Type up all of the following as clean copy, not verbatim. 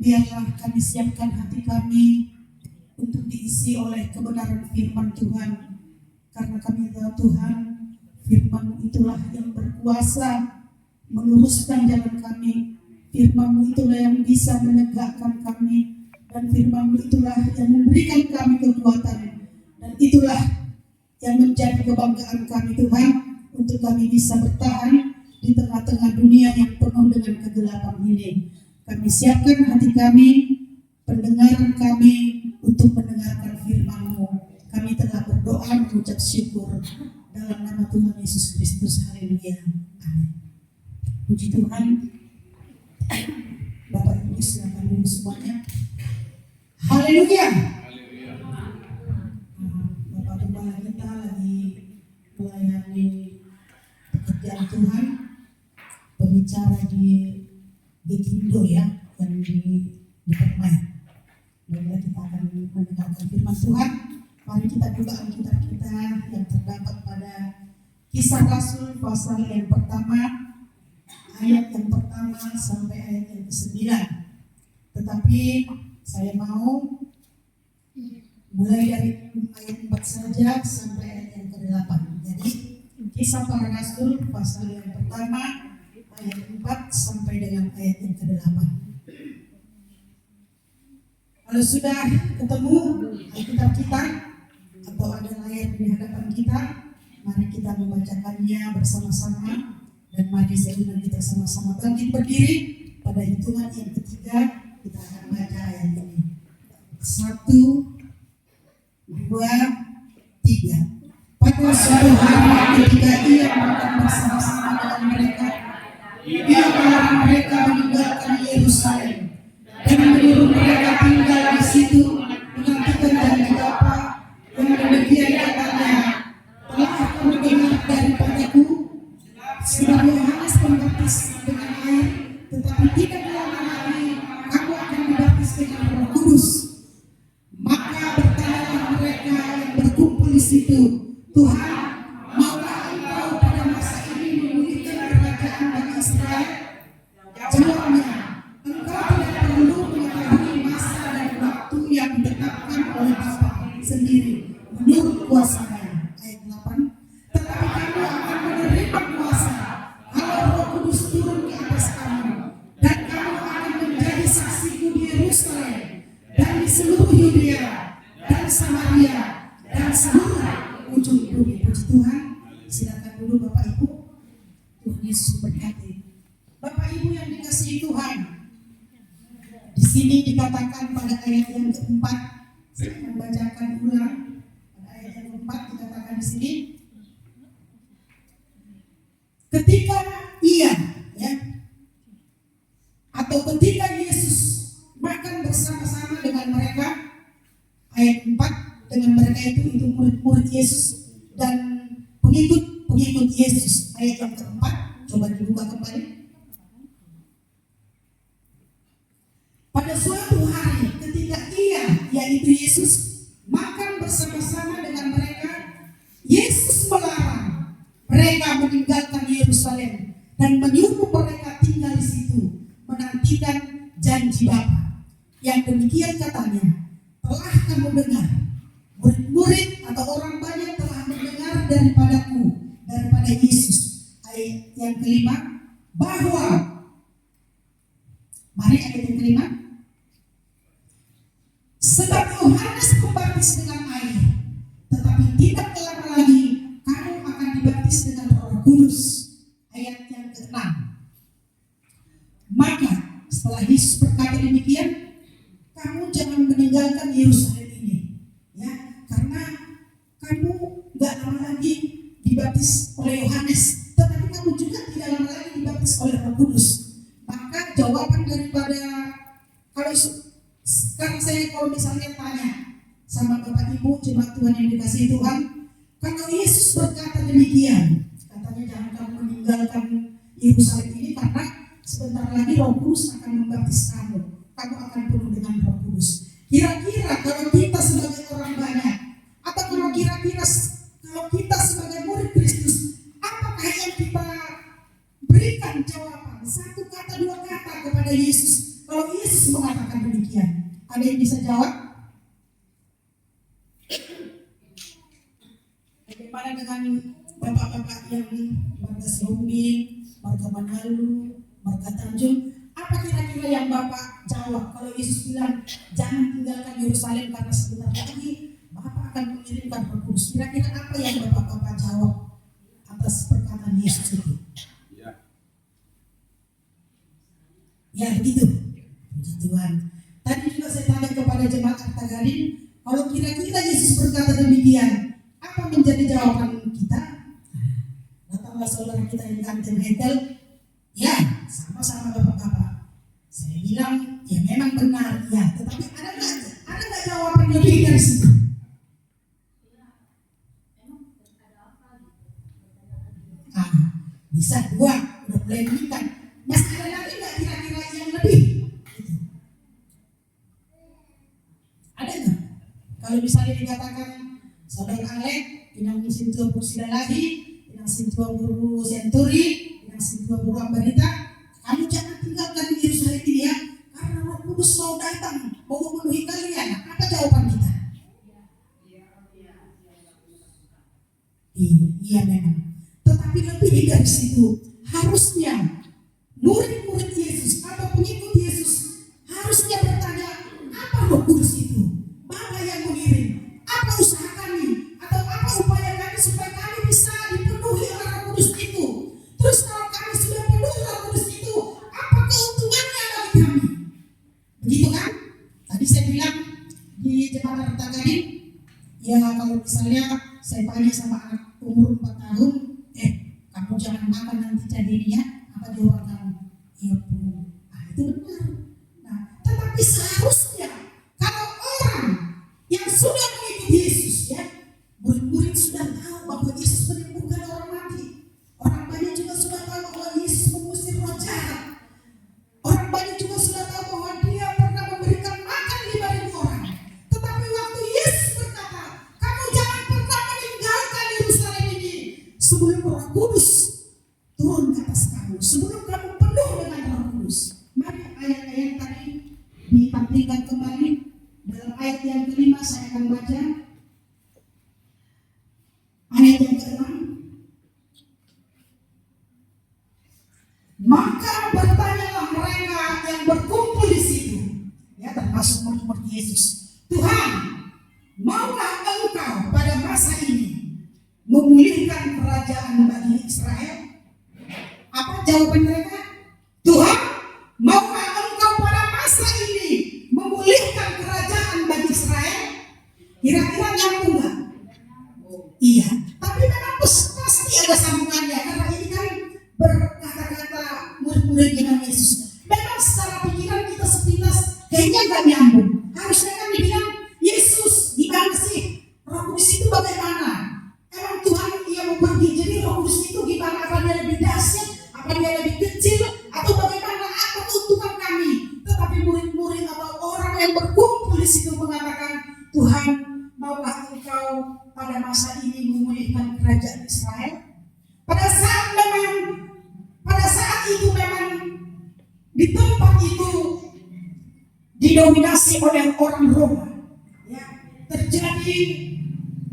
biarlah kami siapkan hati kami untuk diisi oleh kebenaran firman Tuhan. Karena kami tahu Tuhan, firman itulah yang berkuasa meluruskan jalan kami. Firman itulah yang bisa menegakkan kami. Dan firman itulah yang memberikan kami kekuatan. Dan itulah yang menjadi kebanggaan kami Tuhan, untuk kami bisa bertahan di tengah-tengah dunia yang penuh dengan kegelapan ini. Kami siapkan hati kami, pendengaran kami untuk mendengarkan firman-Mu. Kami telah berdoa mengucap syukur dalam nama Tuhan Yesus Kristus. Haleluya. Amin. Puji Tuhan. Bapak Ibu silakan dulu semuanya. Haleluya. Bapak Gembala kita lagi melayani pekerjaan Tuhan, berbicara di Gekindo ya, yang di Permai. Baiklah, kita akan mendengarkan firman Tuhan. Mari kita buka Alkitab kita yang terdapat pada Kisah Rasul pasal yang pertama, ayat yang pertama sampai ayat yang ke-9. Tetapi saya mau mulai dari ayat 4 saja sampai ayat yang ke-8. Jadi Kisah Para Rasul pasal yang pertama, ayat 4 sampai dengan ayat yang ke-8. Kalau sudah ketemu Alkitab kita atau ada layar di hadapan kita, mari kita membacakannya bersama-sama. Dan mari saya undang kita sama-sama bangkit berdiri. Pada hitungan yang ketiga kita akan baca ayat ini. 1, 2, 3. Pada suatu hari ketika ia makan bersama-sama dengan mereka, ia melarang mereka meninggalkan Yerusalem dan menyuruh mereka tinggal di situ menantikan janji Bapa yang demikian katanya, telah aku mendengar daripadaku sebab Yohanes membaptis dengan air, tetapi tidak lama lagi aku akan dibaptis dengan Roh Kudus. Maka bertanyalah mereka yang berkumpul di situ, Tuhan, maukah Engkau pada masa ini memulihkan kerajaan bagi Israel? Jawabnya, Engkau tidak perlu mengetahui masa dan waktu yang ditetapkan oleh Bapa sendiri menurut kuasa-Nya. Ayat 8. Tetapi kamu akan menerima kuasa kalau Roh Kudus turun ke atas kamu, dan kamu akan menjadi saksiku di Yerusalem dan di seluruh Yudea dan Samaria dan seluruh ujung bumi. Puji Tuhan. Silakan dulu Bapak Ibu. Tuhan Yesus berkati. Bapak Ibu yang dikasihi Tuhan, di sini dikatakan pada ayat yang keempat, saya membacakan ulang. Pada ayat yang keempat dikatakan di sini, ketika ia, ya, atau ketika Yesus makan bersama-sama dengan mereka, ayat 4, dengan mereka itu murid-murid Yesus dan pengikut Yesus. Ayat yang keempat, coba dibuka kembali. Pada suatu hari ketika ia, yaitu Yesus, makan bersama-sama dengan mereka, Yesus melarang mereka meninggalkan Yerusalem dan menyuruh mereka tinggal di situ menantikan janji Bapa. Yang demikian katanya, telah kamu dengar, murid-murid atau orang banyak telah mendengar daripada Yesus. Ayat yang kelima, bahwa, mari ayat yang kelima, sebab Yohanes membaptis dengan air, tetapi tidak lama lagi kamu akan dibaptis dengan Roh Kudus. Ayat yang ke-6. Maka setelah Yesus berkata demikian, kamu jangan meninggalkan Yerusalem ini, ya, karena kamu gak lama lagi dibaptis oleh Yohanes, tetapi kamu juga tidak lama lagi dibaptis oleh Roh Kudus. Maka jawaban daripada, kalau misalnya tanya sama Bapak Ibu jemaat Tuhan yang dikasihi Tuhan, kalau Yesus berkata demikian, katanya jangan kamu meninggalkan Yerusalem ini karena sebentar lagi Roh Kudus akan membaptis kamu akan penuh dengan Roh Kudus. Kira-kira kalau kita sebagai orang banyak, atau kalau kita sebagai murid Kristus, apakah yang kita berikan jawaban? 1 kata, 2 kata kepada Yesus kalau Yesus mengatakan demikian? Ada yang bisa jawab? Bagaimana dengan bapak-bapak yang warga Serumi, warga Manalu, warga Tanjung? Apa kira-kira yang Bapak jawab kalau Yesus bilang jangan tinggalkan Yerusalem karena sebentar lagi Bapak akan mengirimkan Roh Kudus? Kira-kira apa yang Bapak-bapak jawab atas perkataan Yesus itu? Ya begitu. Puji Tuhan. Tadi juga saya tanya kepada jemaat Artagarin, kalau kira-kira Yesus berkata demikian, apa menjadi jawaban kita? Datanglah saudara kita yang ganteng Hekel, ya sama-sama bapak-bapak. Saya bilang ya memang benar ya, tetapi ada nggak jawaban lebih dari situ? Bisa dua, udah boleh berikan. Masih ada lagi nggak kira-kira yang lebih? Ada nggak? Kalau misalnya dikatakan saudara Alek, pinang sintua Pusila lagi, pinang sintua Guru Senturi, pinang sintua Guru Ambarita, kamu jangan tinggalkan di Yerusalem ini ya, karena Roh Kudus mau datang, mau memenuhi kalian. Apa jawaban kita? Iya memang. Tetapi lebih dari situ, harusnya murid-murid Yesus atau pengikut Yesus harusnya bertanya, apa Roh Kudus itu? Bapa yang mengirim? Apa usaha kami? Atau apa upaya kami supaya kami bisa dipenuhi oleh Roh Kudus itu? Terus kalau kami sudah penuhi Roh Kudus itu, apa keuntungannya bagi kami? Begitu kan? Tadi saya bilang di jemaat Artagarin, ya kalau misalnya saya tanya sama anak umur 4 tahun, kamu jangan makan nanti jadinya, apa jawaban kamu? Iya Bu. Itu benar. Nah, tetapi seharusnya kalau orang yang sudah mengikuti Yesus ya, murid-murid sudah tahu bahwa Yesus menyembuhkan orang mati. Orang banyak juga sudah tahu bahwa Yesus mengusir roh jahat. Orang banyak juga sudah tahu bahwa Dia pernah memberikan makan 5.000 orang. Tetapi waktu Yesus berkata, kamu jangan pernah meninggalkan Yerusalem ini sebelum Roh Kudus turun ke atas kamu, sebelum kamu penuh dengan Roh Kudus. Mari ayat-ayat tadi ditampilkan kembali. Dalam ayat yang kelima saya akan baca ayat yang ke-6. Maka bertanyalah mereka yang berkumpul di situ, ya termasuk murid-murid Yesus, Tuhan, maukah Engkau pada masa ini memulihkan kerajaan bagi Israel? Apa jawaban mereka? Tuhan, maukah Engkau pada masa ini memulihkan kerajaan bagi Israel? Kira-kira nyambung nggak? Iya, tapi memang pasti ada sambungannya, karena ini kan berkata-kata murid-murid dengan Yesus. Memang secara pikiran kita sepintas kayaknya nggak nyambung. Harusnya kan dibilang, Yesus gimana sih? Roh Kudus itu bagaimana? Emang Tuhan Ia mau pergi, jadi Roh Kudus itu gimana? Apa Dia lebih dahsyat? Apa Dia lebih kecil? Atau bagaimana? Apa keuntungan kami? Tetapi murid-murid atau orang yang berkumpul di situ mengatakan, Tuhan, maukah Engkau pada masa ini memulihkan kerajaan Israel? Pada saat itu memang di tempat itu didominasi oleh orang Roma. Ya, terjadi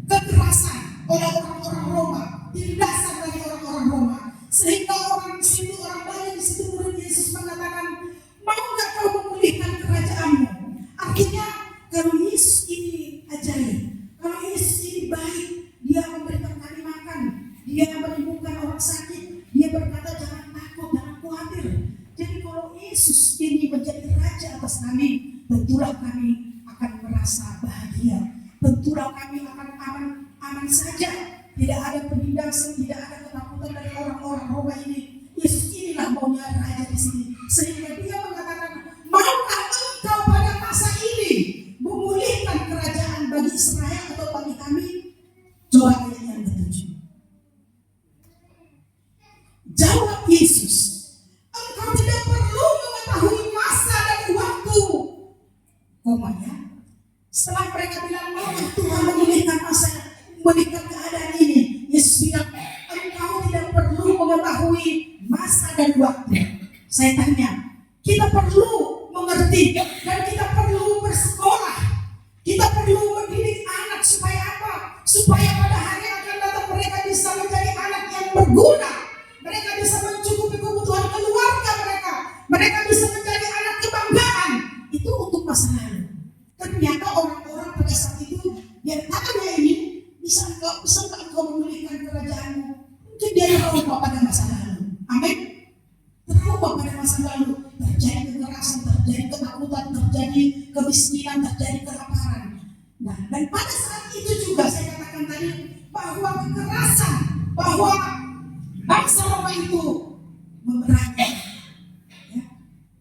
kekerasan oleh orang-orang Roma, tindasan dari orang-orang Roma, sehingga orang di situ, orang banyak di situ murid Yesus mengatakan, mau nggak kau memulihkan kerajaanmu? Artinya kalau Yesus ini ajaib, kalau Yesus ini baik, Dia memberikan kami makan, Dia menyembuhkan orang sakit, Dia berkata jangan takut, jangan khawatir. Jadi kalau Yesus ini menjadi raja atas kami, tentulah kami akan merasa bahagia, tentulah kami akan aman saja, tidak ada penindasan, tidak ada ketakutan dari orang-orang Roma ini. Yesus inilah maunya raja di sini, sehingga Dia mengatakan, maukah Engkau pada masa ini memulihkan kerajaan bagi Israel atau bagi kami? Coba ayat yang ke-7. Jawab Yesus, engkau tidak perlu mengetahui masa dan waktu. Komanya, setelah mereka bilang, mau Tuhan memulihkan masa, memulihkan keadaan ini, Yesus bilang, engkau tidak perlu mengetahui masa dan waktu. Saya tanya, kita perlu mengerti mengerti. Dan kita perlu bersekolah, kita perlu mendidik anak supaya apa? Supaya pada hari yang akan datang mereka bisa menjadi anak yang berguna. Mereka bisa mencukupi kebutuhan keluarga mereka. Mereka bisa menjadi anak kebanggaan. Itu untuk masa lalu. Ternyata orang-orang pada saat itu yang tanya ini, bisa enggak engkau memulihkan kerajaanmu? Mungkin dia trauma pada masa lalu. Amin. Trauma pada masa lalu. Terjadi kekerasan, terjadi ketakutan, terjadi kemiskinan, terjadi kelaparan. Nah, dan pada saat itu juga saya katakan tadi bahwa kekerasan, bahwa bangsa Roma itu memerangi. Ya.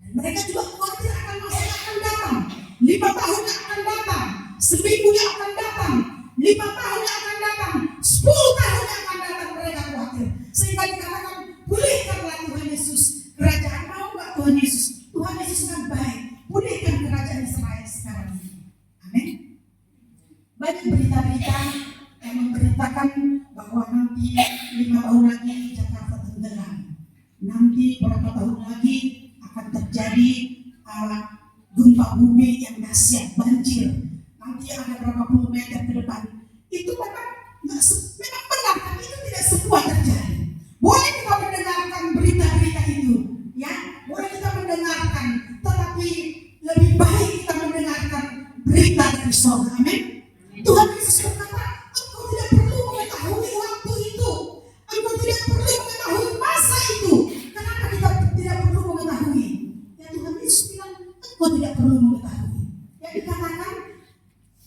Dan mereka juga khawatir akan masa yang akan datang. 5 tahun yang akan datang, seminggu yang akan datang, 5 tahun yang akan datang, 10 tahun yang akan datang, mereka khawatir. Sehingga dikatakan, pulihkanlah Tuhan Yesus kerajaan. Mau nggak Tuhan Yesus? Tuhan Yesus kan baik. Pulihkan kerajaan Israel sekarang ini. Amin. Banyak berita-berita yang memberitakan bahwa nanti 5 tahun lagi Jakarta tenggelam. Nanti beberapa tahun lagi akan terjadi gempa bumi yang dahsyat, banjir. Nanti ada berapa puluh meter ke depan. Itu memang benar, tapi itu tidak semua terjadi. Boleh kita mendengarkan berita-berita itu, ya, boleh kita mendengarkan, tetapi lebih baik kita mendengarkan berita dari surga. Amin. Tuhan Yesus berkata, engkau tidak perlu mengetahui waktu itu, engkau tidak perlu mengetahui masa itu. Kenapa kita tidak perlu mengetahui? Ya, Tuhan Yesus bilang, engkau tidak perlu mengetahui. Yang dikatakan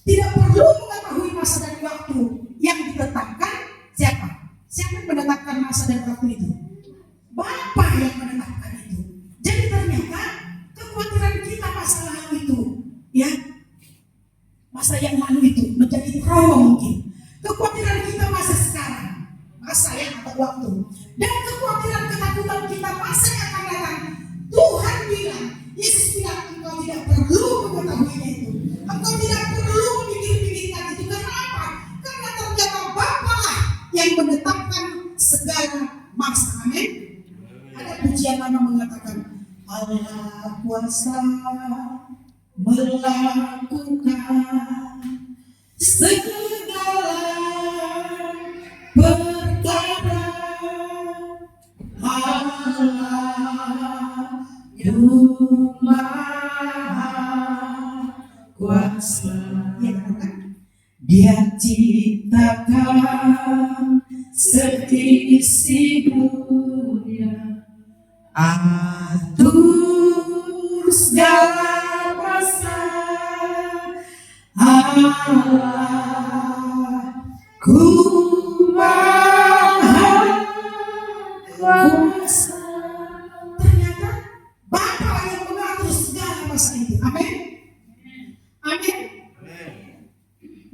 tidak perlu mengetahui masa dan waktu yang ditetapkan siapa? Siapa yang menetapkan masa dan waktu itu? Bapa yang menetapkan itu. Jadi ternyata kekhawatiran kita masa lalu itu, ya, masa yang lalu itu menjadi trauma mungkin. Kekhawatiran kita masa sekarang, masa yang atau waktu, dan kekhawatiran ketakutan kita masa yang akan datang. Tuhan bilang, Yesus bilang, engkau tidak perlu mengetahuinya itu. Engkau tidak perlu memikir-pikirkan itu. Karena apa? Karena ternyata Bapa yang menetapkan segala masa. Amin. Ada pujian lama mengatakan, Allah kuasa melakukan segala perkara. Allah Maha Kuasa. Ya, kan? Dia ciptakan seisi dunia, atur segala masa. Allahku Maha Kuasa. Ternyata Bapa yang mengatur segala masa itu. Amin. Amin.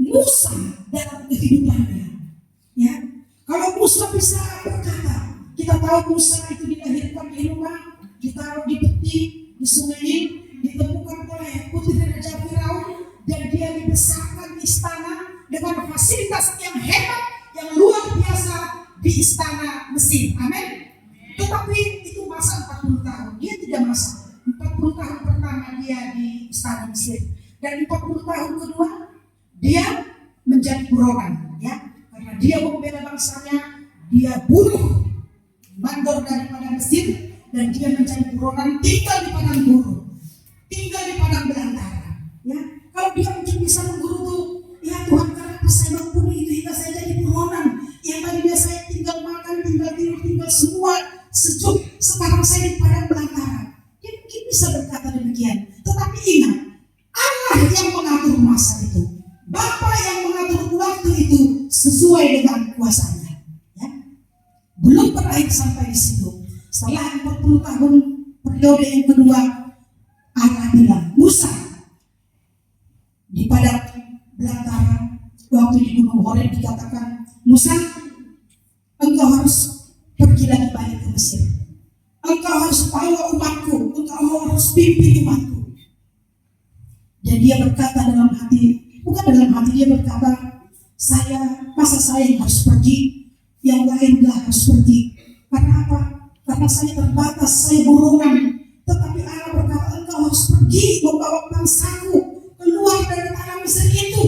Musa dalam kehidupannya, ya, kalau Musa bisa berkata, kita tahu Musa itu dilahirkan di rumah, ditaruh di peti, di sungai, ditemukan oleh putri Raja Firaun, dan dia dibesarkan di istana dengan fasilitas yang hebat, yang luar biasa di istana Mesir. Amin. Tetapi itu masa 40 tahun, dia tidak masa 40 tahun pertama dia di istana Mesir, dan 40 tahun kedua dia menjadi buronan, ya, karena dia membela bangsanya, dia bunuh mandor daripada Mesir, dan dia menjadi buronan, tinggal di padang gurun, tinggal di padang belantara. Ya, kalau dia mungkin bisa mengguru tuh, ya Tuhan, kenapa saya membunuh itu hingga saya jadi buronan? Yang tadinya saya tinggal makan, tinggal tidur, tinggal semua sejuk, sekarang saya di padang belantara. Dia mungkin bisa berkata demikian, tetapi ingat, Allah yang mengatur masa itu, Bapa yang mengatur waktu itu sesuai dengan kuasanya. Ya. Belum berakhir sampai di situ. Setelah 40 tahun periode yang kedua, Allah bilang, Musa di padang belantara, waktu di Gunung Horeb dikatakan, Musa, engkau harus pergi lagi balik ke Mesir. Engkau harus bawa umatku, engkau harus pimpin umatku. Dan dia berkata dalam hati, bukan dalam hati, dia berkata, masa saya yang harus pergi, yang lain gak harus pergi. Karena apa? Karena saya terbatas, saya burongan. Tetapi Allah berkata, engkau harus pergi membawa bangsaku keluar dari tanah Mesir itu.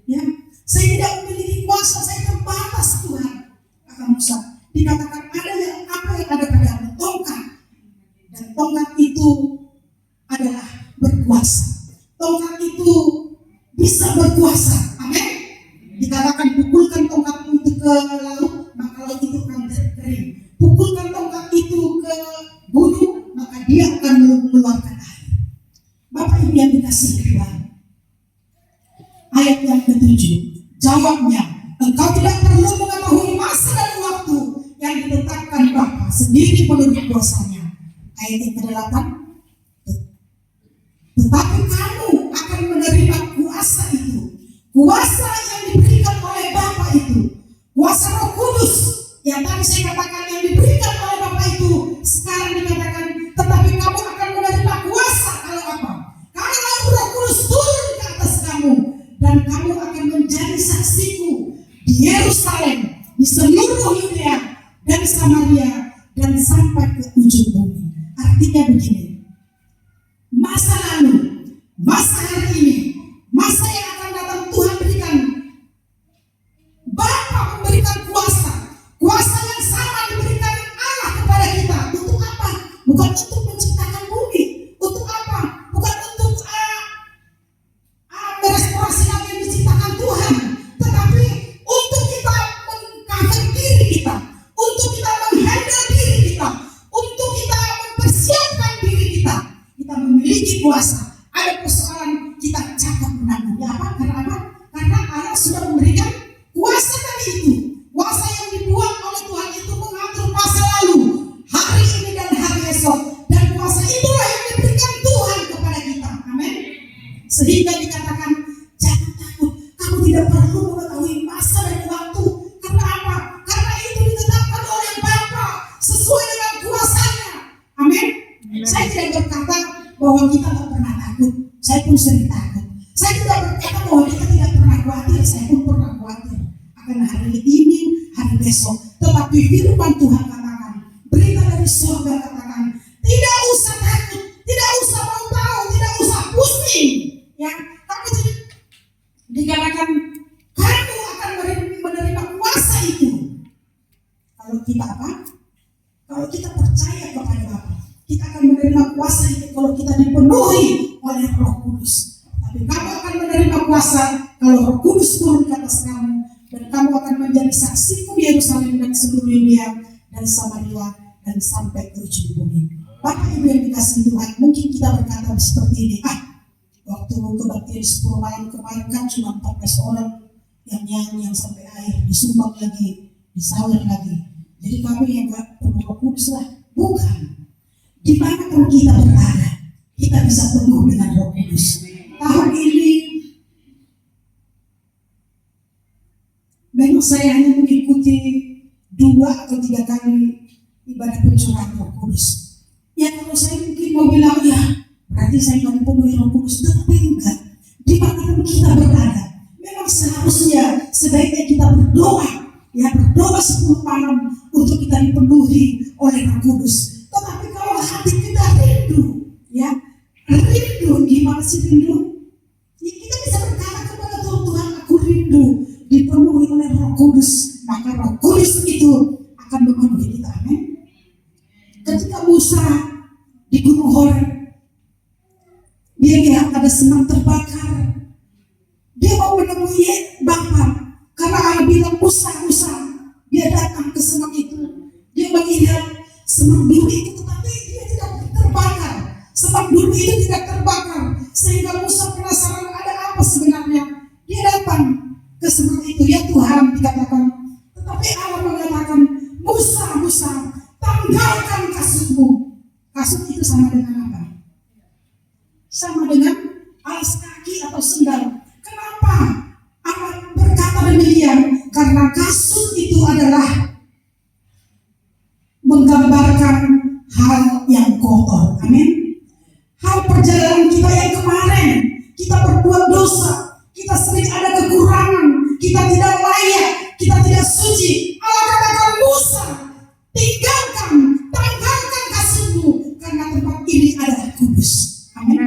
Ya, saya tidak memiliki kuasa, saya terbatas Tuhan. Kata Musa, dikatakan ada yang apa yang ada padamu, tongkat, dan tongkat itu adalah berkuasa. Tongkat itu bisa berkuasa. Amin. Dikatakan pukulkan tongkatmu itu ke laut, maka laut itu akan kering. Pukulkan tongkat itu ke gunung, maka dia akan mengeluarkan air. Bapak Ibu yang dikasihi Tuhan, ayat yang ke-7, jawabnya, engkau tidak perlu mengetahui masa dan waktu yang ditetapkan Bapa sendiri menurut kuasanya. Ayat yang ke-8, tetapi kamu akan menerima kuasa itu, kuasa yang diberikan oleh Bapa itu, kuasa Roh Kudus yang tadi saya katakan yang diberikan oleh Bapa itu. Sekarang dikatakan, tetapi kamu akan menerima kuasa kalau apa? Kalau Roh Kudus turun ke atas kamu, dan kamu akan menjadi saksiku di Yerusalem, di seluruh Yudea dan Samaria, dan sampai ke ujung bumi. Artinya begini, masa lalu, masa hari ini, masa yang akan datang Tuhan berikan. Bapa memberikan kuasa, kuasa yang sama diberikan Allah kepada kita. Untuk apa? Bukan untuk menciptakan bumi. Untuk apa? Bukan untuk merestorasi lagi yang diciptakan Tuhan, tetapi untuk kita mengcover diri kita, untuk kita menghandle diri kita, untuk kita mempersiapkan diri kita. Kita memiliki kuasa. Ada persoalan kita cakap menanggungnya apa? Karena apa? Karena Allah sudah memberikan kuasa tadi itu. Kuasa yang dibuat oleh Tuhan itu mengatur masa lalu, hari ini dan hari esok. Dan kuasa itulah yang diberikan Tuhan kepada kita. Amin. Sehingga dikatakan, jangan takut, kamu tidak perlu mengetahui masa dan waktu. Karena apa? Karena itu ditetapkan oleh Bapa sesuai dengan kuasanya. Amin. Saya tidak berkata bahwa kita tidak pernah takut. Saya pun sering takut. Saya tidak berkata bahwa kita tidak pernah khawatir. Saya pun pernah khawatir akan hari ini, hari besok. Tetapi firman Tuhan katakan, berita dari surga katakan, tidak usah takut, tidak usah mau tahu, tidak usah pusing. Ya, tapi dikatakan kamu akan menerima kuasa itu. Kalau kita apa? Kalau kita percaya kepada Bapa, kita akan menerima kuasa itu kalau kita dipenuhi oleh Roh Kudus. Tapi kamu akan menerima kuasa kalau Roh Kudus turun ke atas kamu, dan kamu akan menjadi saksiku di Yerusalem dan seluruh Yudea dan Samaria dan sampai ke ujung bumi. Bapak Ibu yang dikasihi Tuhan, mungkin kita berkata seperti ini, waktu kebaktian 10 malam kemarin kan cuma 14 orang yang nyanyi, yang sampai air disumbang lagi, disawer lagi. Jadi kami yang gak penuh Roh Kudus lah. Bukan. Di mana pun kita berada, kita bisa penuh dengan Roh Kudus. Tahun ini memang saya hanya mengikuti 2 atau 3 kali ibadah pencurahan Roh Kudus. Ya kalau saya mungkin mau bilang, ya berarti saya nggak dipenuhi Roh Kudus, tetapi enggak. Di mana pun kita berada, memang seharusnya sebaiknya kita berdoa, ya berdoa 10 malam untuk kita dipenuhi oleh Roh Kudus. Tetapi kalau hati kita rindu, ya rindu, gimana sih rindu? Ya, kita bisa berkata kepada Tuhan, Tuhan aku rindu dipenuhi oleh Roh Kudus, maka Roh Kudus itu akan memenuhi kita. Amin. Ketika Musa di Gunung Horeb, dia lihat ada senang terbakar. Dia mau menemui Bapa, karena Allah bilang Musa. Dia datang ke senang itu. Dia melihat senang duri itu, tetapi dia tidak terbakar. Senang duri itu tidak terbakar, sehingga Musa penasaran ada apa sebenarnya. Dia datang ke senang itu, ya Tuhan, dikatakan. Tetapi Allah mengatakan, Musa, tanggalkan kasutmu. Kasut itu sama dengan apa? Sama dengan alas kaki atau sendal. Kenapa Allah berkata demikian? Karena kasut itu adalah menggambarkan hal yang kotor. Amin. Hal perjalanan kita yang kemarin, kita berbuat dosa, kita sering ada kekurangan, kita tidak layak, kita tidak suci. Allah katakan, Musa, tinggalkan, tanggalkan kasutmu, karena tempat ini adalah kudus. Amin.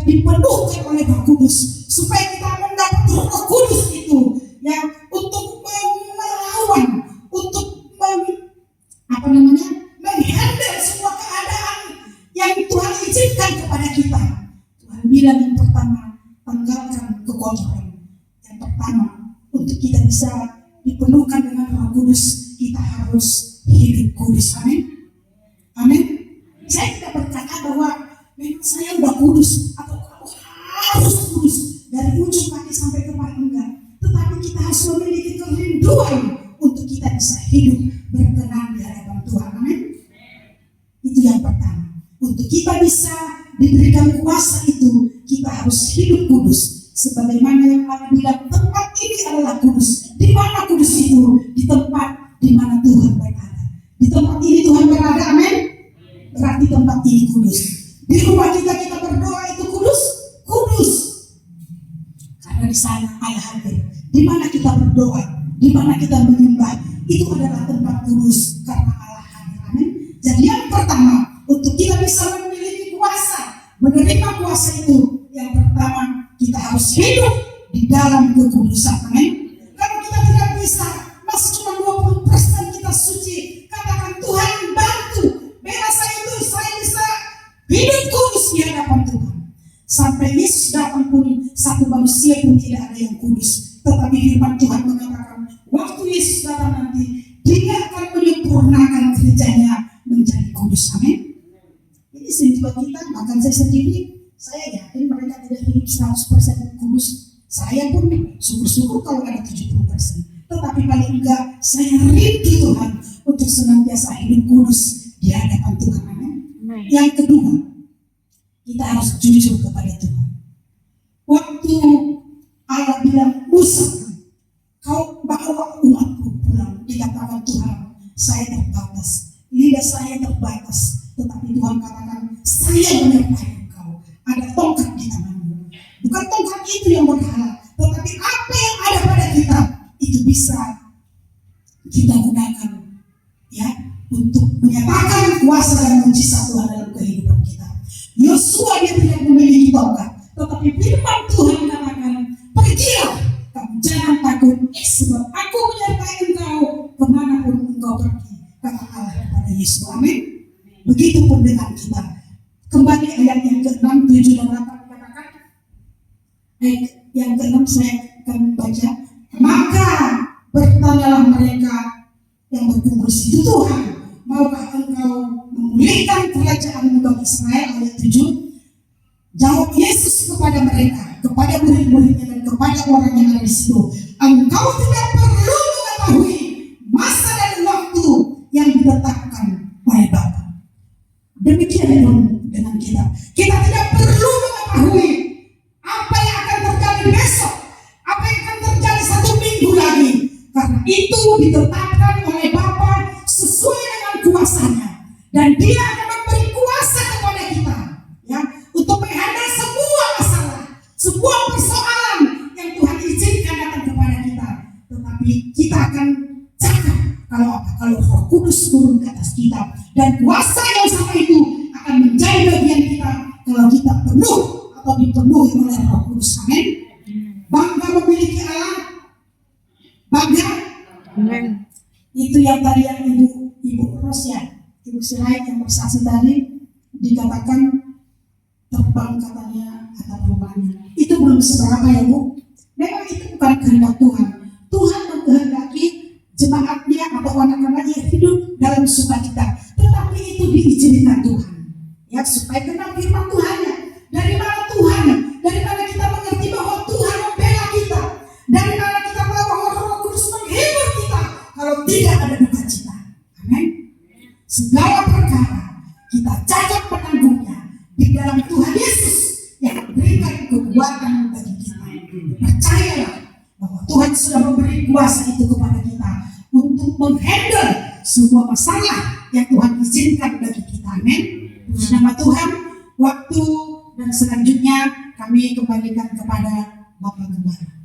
dipenuhkan oleh Roh Kudus, supaya kita mendapat Roh Kudus itu yang untuk melawan, untuk menghandle semua keadaan yang Tuhan izinkan kepada kita. Tuhan bilang yang pertama, tanggalkan kekotoran. Yang pertama, untuk kita bisa dipenuhkan dengan Roh Kudus, kita harus hidup kudus. Amin. Amin. Saya tidak berkata bahwa memang saya udah kudus atau kamu harus kudus dari ujung kaki sampai kepala, enggak. Tetapi kita harus memiliki kerinduan untuk kita bisa hidup berkenan di hadapan Tuhan. Amin. Itu yang pertama. Untuk kita bisa diberikan kuasa itu, kita harus hidup kudus. Sebagaimana yang Allah bilang, tempat ini adalah kudus. Di mana kudus itu? Di tempat di mana Tuhan berada. Di tempat ini Tuhan berada. Amin. Berarti tempat ini kudus. Di rumah kita berdoa itu kudus, kudus. Karena di sana Allah hadir. Di mana kita berdoa, di mana kita menyembah, itu adalah tempat kudus karena Allah hadir. Amin. Jadi yang pertama, untuk kita bisa memiliki kuasa, menerima kuasa itu, yang pertama kita harus hidup di dalam kekudusan. Amin. Kalau kita tidak bisa, masih cuma 20% kita suci, katakan Tuhan bantu, bela saya itu, saya bisa hidup kudus di hadapan Tuhan. Sampai Yesus datang pun, satu manusia pun tidak ada yang kudus. Tetapi firman Tuhan mengatakan, waktu Yesus datang nanti, Dia akan menyempurnakan kerjanya menjadi kudus. Amin. Ini sendiri kita, bahkan saya sendiri, saya yakin mereka tidak hidup 100% kudus. Saya pun syukur-syukur kalau ada 70%. Tetapi paling enggak, saya rindu Tuhan untuk senantiasa hidup kudus di hadapan Tuhan. Amin. Yang kedua, kita harus jujur kepada Tuhan. Waktu Allah bilang, Musa, kau bawa umatku pulang, dikatakan Tuhan, saya terbatas, lidah saya terbatas. Tetapi Tuhan katakan, saya menyertai engkau. Ada tongkat di tanganmu. Bukan tongkat itu yang berhala, tetapi apa yang ada pada kita, itu bisa kita gunakan ya untuk menyatakan kuasa dan mujizat Tuhan dalam kehidupan kita. Yosua dia tidak memiliki tongkat, tetapi firman Tuhan katakan, pergilah, kamu jangan takut, sebab aku menyertai engkau kemanapun engkau pergi, kata Allah kepada Yesus. Amin. Begitupun dengan kita. Kembali ayat yang ke-6, 7 dan 8 katakan, yang ke-6 saya akan baca. Maka bertanyalah mereka yang berkumpul situ, Tuhan, maukah engkau memulihkan kerajaan bagi Israel? Ayat 7. Jawab Yesus kepada mereka, kepada murid-muridnya dan kepada orang yang ada di situ, engkau tidak perlu mengetahui masa dan waktu yang ditetapkan oleh Bapa. Demikian pun dengan kita. Kita tidak perlu mengetahui apa yang akan terjadi besok, apa yang akan terjadi 1 minggu lagi, karena itu ditetapkan oleh Bapa sesuai dengan kuasanya, dan Dia akan memberi kuasa kepada kita ya untuk menghadapi semua masalah, semua persoalan yang Tuhan izinkan datang kepada kita. Tetapi kita akan cakap kalau apa? Kalau Roh Kudus turun ke atas kita, dan kuasa yang sama itu akan menjadi bagian kita kalau kita penuh atau dipenuhi oleh Roh Kudus. Amin. Bangga memiliki Allah, bangga. Amin. Itu yang tadi yang Ibu Ros ya, Ibu Sirait yang bersaksi tadi, dikatakan terbang katanya atap rumahnya. Itu belum seberapa ya Bu. Memang itu bukan kehendak Tuhan. Tuhan menghendaki jemaatnya atau anak-anaknya hidup dalam sukacita, tetapi itu diizinkan Tuhan ya supaya kenal firman Tuhannya. Dari mana Tuhan? Dari mana kita mengerti bahwa Tuhan membela kita? Dari mana kita tahu bahwa Roh Kudus menghibur kita kalau tidak ada duka cita? Amin. Segala perkara kita cacat menanggungnya di dalam Tuhan Yesus yang memberikan kekuatan bagi kita. Percayalah bahwa Tuhan sudah memberi kuasa itu kepada kita untuk menghandle semua masalah yang Tuhan izinkan bagi kita. Amin. Puji nama Tuhan. Waktu dan selanjutnya kami kembalikan kepada Bapak Gembala.